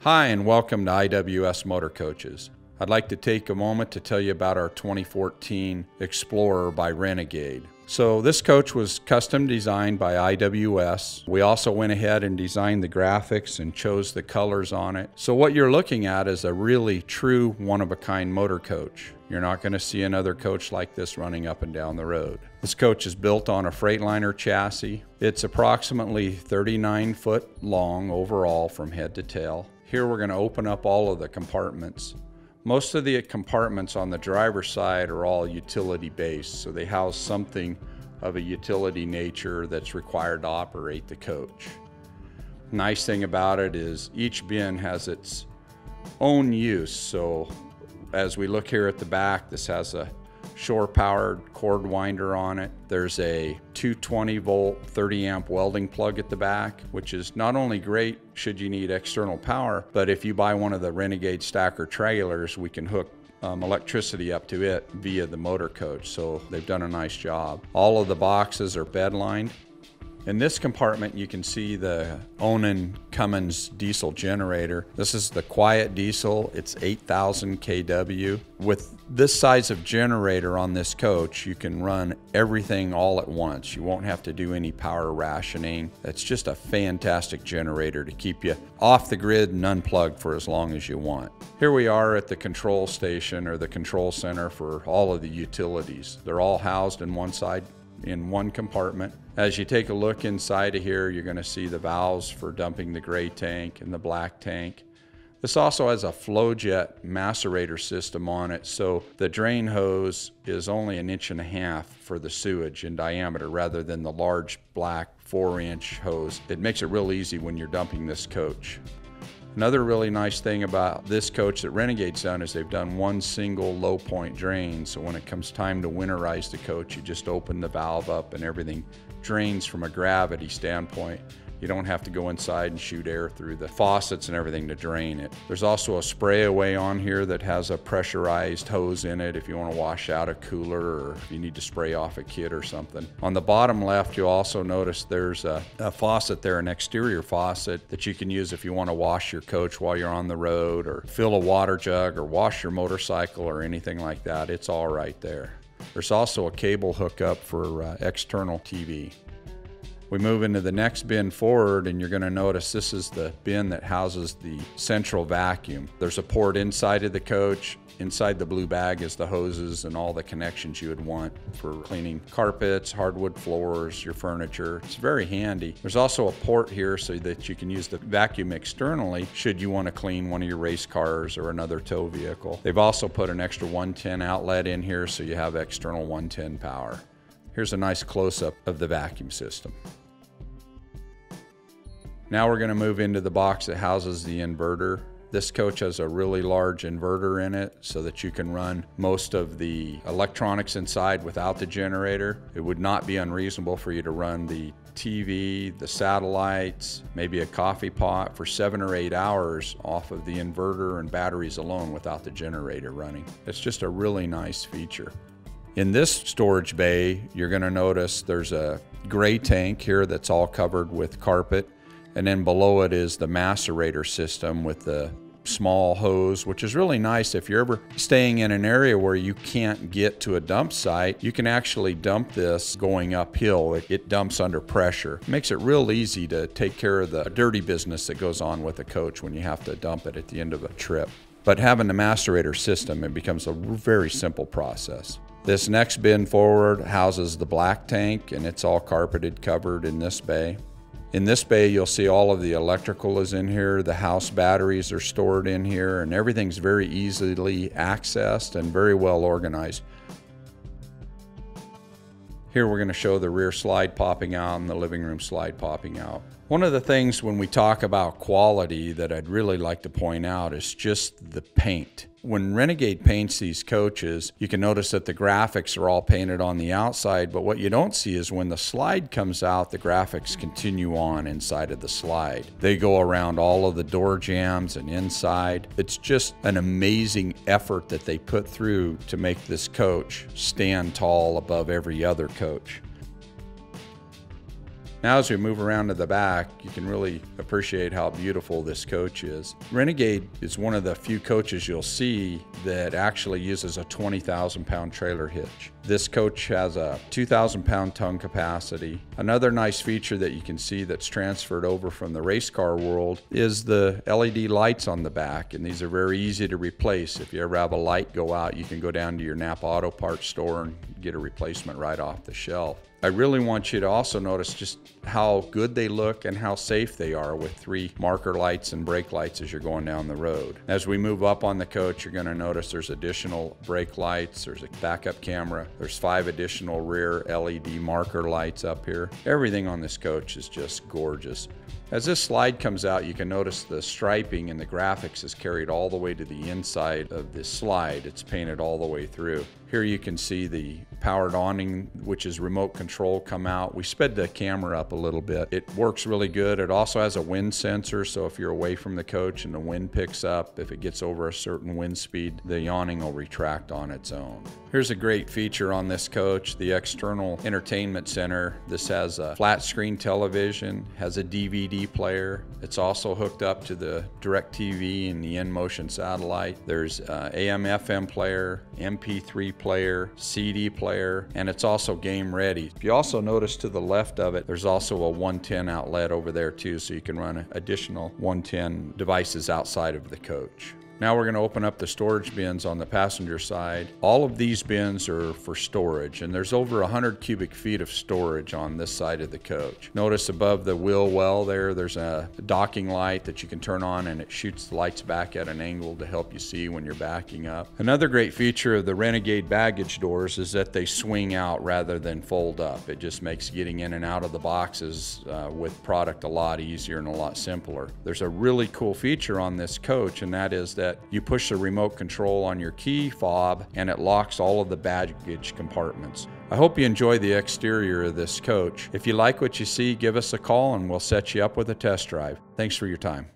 Hi, and welcome to IWS Motor Coaches. I'd like to take a moment to tell you about our 2014 Explorer by Renegade. So this coach was custom designed by IWS. We also went ahead and designed the graphics and chose the colors on it. So what you're looking at is a really true one-of-a-kind motor coach. You're not going to see another coach like this running up and down the road. This coach is built on a Freightliner chassis. It's approximately 39 foot long overall from head to tail. Here we're going to open up all of the compartments. Most of the compartments on the driver's side are all utility based, so they house something of a utility nature that's required to operate the coach. Nice thing about it is each bin has its own use. So as we look here at the back, this has a shore powered cord winder on it. There's a 220 volt 30 amp welding plug at the back, which is not only great should you need external power, but if you buy one of the Renegade stacker trailers, we can hook electricity up to it via the motor coach. So they've done a nice job. All of the boxes are bed lined. In this compartment, you can see the Awning Cummins diesel generator. This is the quiet diesel. It's 8,000 kW. With this size of generator on this coach, you can run everything all at once. You won't have to do any power rationing. It's just a fantastic generator to keep you off the grid and unplugged for as long as you want. Here we are at the control station, or the control center for all of the utilities. They're all housed in one compartment. As you take a look inside of here, you're going to see the valves for dumping the gray tank and the black tank. This also has a flow jet macerator system on it, so the drain hose is only 1.5 inches for the sewage in diameter rather than the large black 4-inch hose. It makes it real easy when you're dumping this coach. Another really nice thing about this coach that Renegade's done is they've done one single low point drain. So when it comes time to winterize the coach, you just open the valve up and everything drains from a gravity standpoint. You don't have to go inside and shoot air through the faucets and everything to drain it. There's also a spray away on here that has a pressurized hose in it if you want to wash out a cooler or if you need to spray off a kit or something. On the bottom left, you'll also notice there's a faucet there, an exterior faucet that you can use if you want to wash your coach while you're on the road, or fill a water jug, or wash your motorcycle or anything like that. It's all right there. There's also a cable hookup for external TV. We move into the next bin forward, and you're going to notice this is the bin that houses the central vacuum. There's a port inside of the coach. Inside the blue bag is the hoses and all the connections you would want for cleaning carpets, hardwood floors, your furniture. It's very handy. There's also a port here so that you can use the vacuum externally should you want to clean one of your race cars or another tow vehicle. They've also put an extra 110 outlet in here so you have external 110 power. Here's a nice close-up of the vacuum system. Now we're going to move into the box that houses the inverter. This coach has a really large inverter in it so that you can run most of the electronics inside without the generator. It would not be unreasonable for you to run the TV, the satellites, maybe a coffee pot for 7 or 8 hours off of the inverter and batteries alone without the generator running. It's just a really nice feature. In this storage bay, you're going to notice there's a gray tank here that's all covered with carpet. And then below it is the macerator system with the small hose, which is really nice. If you're ever staying in an area where you can't get to a dump site, you can actually dump this going uphill. It dumps under pressure. It makes it real easy to take care of the dirty business that goes on with a coach when you have to dump it at the end of a trip. But having the macerator system, it becomes a very simple process. This next bin forward houses the black tank, and it's all carpeted, covered in this bay. In this bay, you'll see all of the electrical is in here. The house batteries are stored in here, and everything's very easily accessed and very well organized. Here we're going to show the rear slide popping out and the living room slide popping out. One of the things when we talk about quality that I'd really like to point out is just the paint. When Renegade paints these coaches, you can notice that the graphics are all painted on the outside, but what you don't see is when the slide comes out, the graphics continue on inside of the slide. They go around all of the door jambs and inside. It's just an amazing effort that they put through to make this coach stand tall above every other coach. Now as we move around to the back, you can really appreciate how beautiful this coach is. Renegade is one of the few coaches you'll see that actually uses a 20,000-pound trailer hitch. This coach has a 2,000-pound tongue capacity. Another nice feature that you can see that's transferred over from the race car world is the LED lights on the back, and these are very easy to replace. If you ever have a light go out, you can go down to your Napa Auto Parts store and get a replacement right off the shelf. I really want you to also notice just how good they look and how safe they are with 3 marker lights and brake lights as you're going down the road. As we move up on the coach, you're going to notice there's additional brake lights, there's a backup camera, there's 5 additional rear LED marker lights up here. Everything on this coach is just gorgeous. As this slide comes out, you can notice the striping and the graphics is carried all the way to the inside of this slide. It's painted all the way through. Here you can see the powered awning, which is remote control, come out. We sped the camera up a little bit. It works really good. It also has a wind sensor, so if you're away from the coach and the wind picks up, if it gets over a certain wind speed, the awning will retract on its own. Here's a great feature on this coach, the external entertainment center. This has a flat screen television, has a DVD player. It's also hooked up to the DirecTV and the InMotion satellite. There's AM/FM player, MP3 player, CD player, and it's also game ready. If you also notice to the left of it, there's also a 110 outlet over there too, so you can run additional 110 devices outside of the coach. Now we're going to open up the storage bins on the passenger side. All of these bins are for storage, and there's over 100 cubic feet of storage on this side of the coach. Notice above the wheel well there's a docking light that you can turn on, and it shoots the lights back at an angle to help you see when you're backing up. Another great feature of the Renegade baggage doors is that they swing out rather than fold up. It just makes getting in and out of the boxes with product a lot easier and a lot simpler. There's a really cool feature on this coach, and that is that you push the remote control on your key fob and it locks all of the baggage compartments. I hope you enjoy the exterior of this coach. If you like what you see, give us a call and we'll set you up with a test drive. Thanks for your time.